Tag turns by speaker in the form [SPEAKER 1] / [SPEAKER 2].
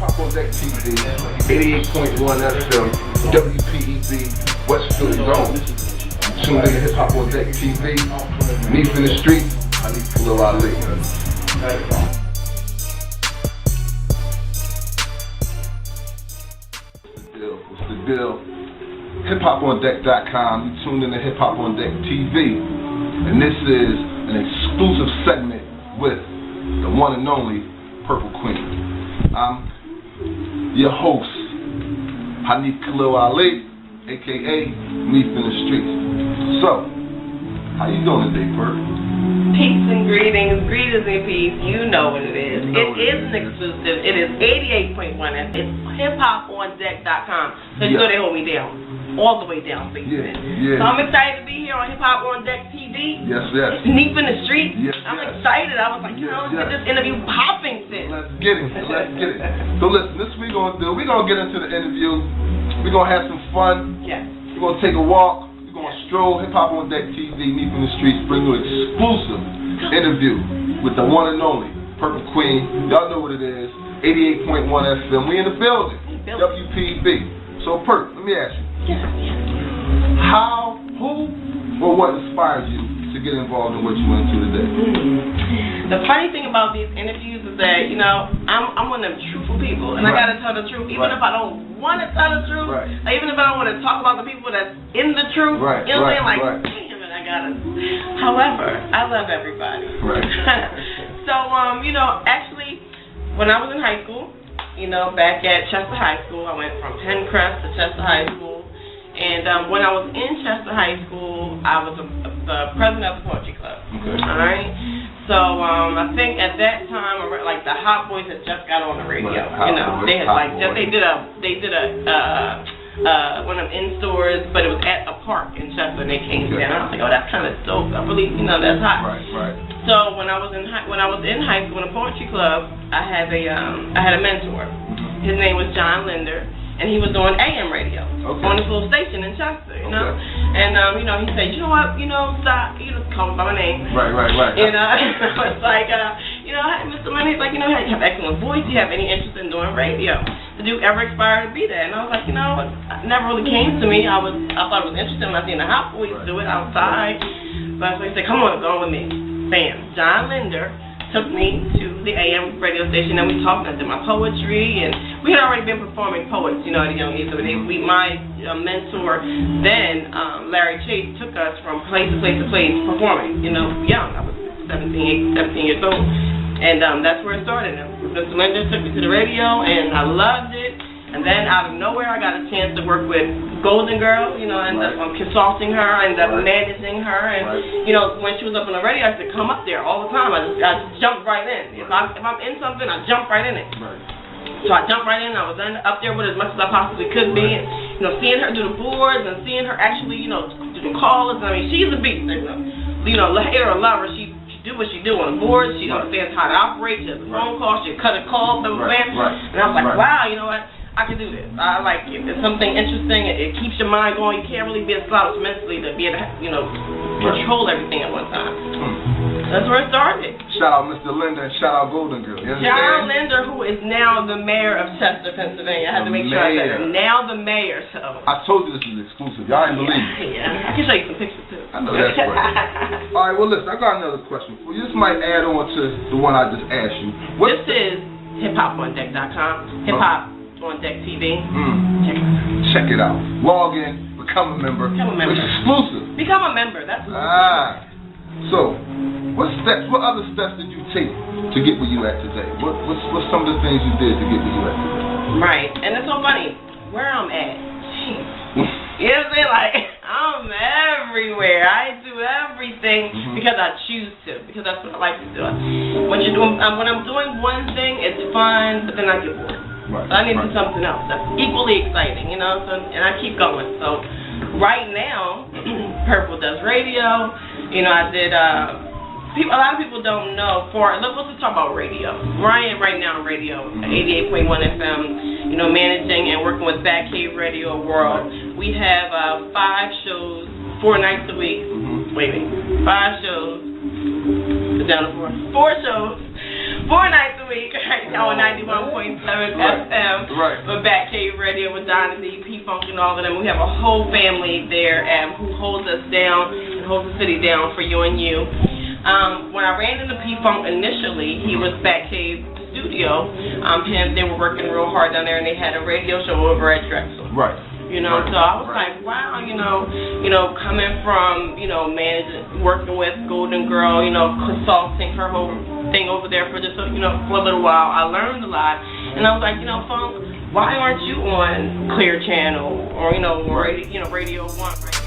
[SPEAKER 1] Hop On Deck TV, 88.1 FM, WPEB, West Philly Zone. Tuned in to Hip Hop On Deck TV, NifNDaStreetz, I need Khalil Ali. What's the deal? HipHopOnDeck.com. You tuned in to Hip Hop On Deck TV, and this is an exclusive segment with the one and only Purple Queen. I'm your host, Khalil Ali, aka NifNDaStreetz. So, how you doing today, Purp?
[SPEAKER 2] Peace and greetings, greetings and peace. You know what it is. It is an exclusive. It is 88.1 FM. It's HipHopOnDeck.com. So you know they hold me down, all the way down, basically.
[SPEAKER 1] Yeah.
[SPEAKER 2] So I'm excited to be here on Hip Hop On Deck TV.
[SPEAKER 1] Yes.
[SPEAKER 2] It's NifNDaStreetz.
[SPEAKER 1] Yes.
[SPEAKER 2] I'm excited. I was like, get this interview popping, sis.
[SPEAKER 1] Let's get it. So listen, this we're gonna do. We're gonna get into the interview. We're gonna have some fun.
[SPEAKER 2] Yes.
[SPEAKER 1] We're gonna take a walk. We're gonna stroll. Hip Hop On Deck TV, NifNDaStreetz, bring you an exclusive interview with the one and only Purple Queen. Y'all know what it is. 88.1 FM. We in the building. WPEB. So Perp, let me ask you.
[SPEAKER 2] Yes.
[SPEAKER 1] How, who, or what inspired you to get involved in what you went into today?
[SPEAKER 2] The funny thing about these interviews is that, I'm one of them truthful people, and I gotta tell the truth, even if I don't want to tell the truth, like, even if I don't want to talk about the people that's in the truth, you know what I'm saying? Like, damn it, I gotta. However, I love everybody.
[SPEAKER 1] Right.
[SPEAKER 2] So, actually, when I was in high school, back at Chester High School, I went from Pencrest to Chester High School. And when I was in Chester High School, I was the president of the poetry club.
[SPEAKER 1] Okay.
[SPEAKER 2] All right. So I think at that time, like the Hot Boys had just got on the radio. They did a one of them in stores, but it was at a park in Chester, and they came down. I was like, oh, that's kind of dope. I really, that's hot.
[SPEAKER 1] Right.
[SPEAKER 2] So when I was in high school in a poetry club, I had a mentor. His name was John Linder. And he was doing AM radio on this little station in Chester, And he said, you know what, stop, call me by my name.
[SPEAKER 1] Right.
[SPEAKER 2] It's like, hey, Mr. Lenny, like, you have excellent voice. Do you have any interest in doing radio? Did you ever aspire to be that? And I was like, it never really came to me. I thought it was interesting when I seen the Hot Boys do it outside. But so he said, come on, go with me. Bam. John Linder took me to the AM radio station, and we talked. I did my poetry, and we had already been performing poets, at a young age. So my mentor then, Larry Chase, took us from place to place performing. Young. I was 17 years old, and that's where it started. Mr. Linder took me to the radio, and I loved it. And then out of nowhere, I got a chance to work with Golden Girl, I ended up consulting her, I ended up managing her, and, when she was up on the radio, I used to come up there all the time. I just jumped right in. If I'm in something, I jump right in it. So I jumped right in. I was up there with as much as I possibly could be, and, seeing her do the boards and seeing her actually, do the calls. I mean, she's a beast. Hate her or love her, she do what she do on the board. She understands how to operate. She has a phone call. She cut a call. And I was like, wow, you know what? I can do this. I like it. It's something interesting. It keeps your mind going. You can't really be a slouch mentally to be able to, control everything at one time. That's where it started.
[SPEAKER 1] Shout out Mr. Linder and shout out Golden Girl.
[SPEAKER 2] John Linder, who is now the mayor of Chester, Pennsylvania. I had to make sure I said it. Now the mayor. So
[SPEAKER 1] I told you this is exclusive. Y'all ain't believe me.
[SPEAKER 2] Yeah, I can show you some pictures too.
[SPEAKER 1] I know that's right. All right, well listen, I got another question. Well, this might add on to the one I just asked you.
[SPEAKER 2] This is HipHopOnDeck.com. On Deck TV.
[SPEAKER 1] Check it out. Log in, become a member. It's exclusive.
[SPEAKER 2] Become a member. That's
[SPEAKER 1] So, what other steps did you take to get where you at today? What's some of the things you did to get where you at today?
[SPEAKER 2] Right, and it's so funny where I'm at. You know what I'm saying? Like, I'm everywhere. I do everything because I choose to, because that's what I like to do. When I'm doing one thing, it's fun, but then I get bored. So I need to do something else that's equally exciting, and I keep going. So right now, Purple does radio. I did, a lot of people don't know, let's just talk about radio. Where I am right now on radio, 88.1 FM, managing and working with Back Cave Radio World. We have 5 shows, 4 nights a week. Wait, 5 shows. Down to 4 shows, 4 nights a week right now on on 91.7 FM.
[SPEAKER 1] Right.
[SPEAKER 2] With Batcave Radio with Dynasty, P-Funk, and all of them. We have a whole family there who holds us down and holds the city down for you and you. When I ran into P-Funk initially, he was Batcave Studio. They were working real hard down there, and they had a radio show over at Drexel.
[SPEAKER 1] Right.
[SPEAKER 2] You know, so I was like, wow, you know, coming from, managing, working with Golden Girl, consulting her whole thing over there for just, for a little while. I learned a lot, and I was like, Funk, why aren't you on Clear Channel or, Radio 1? Right?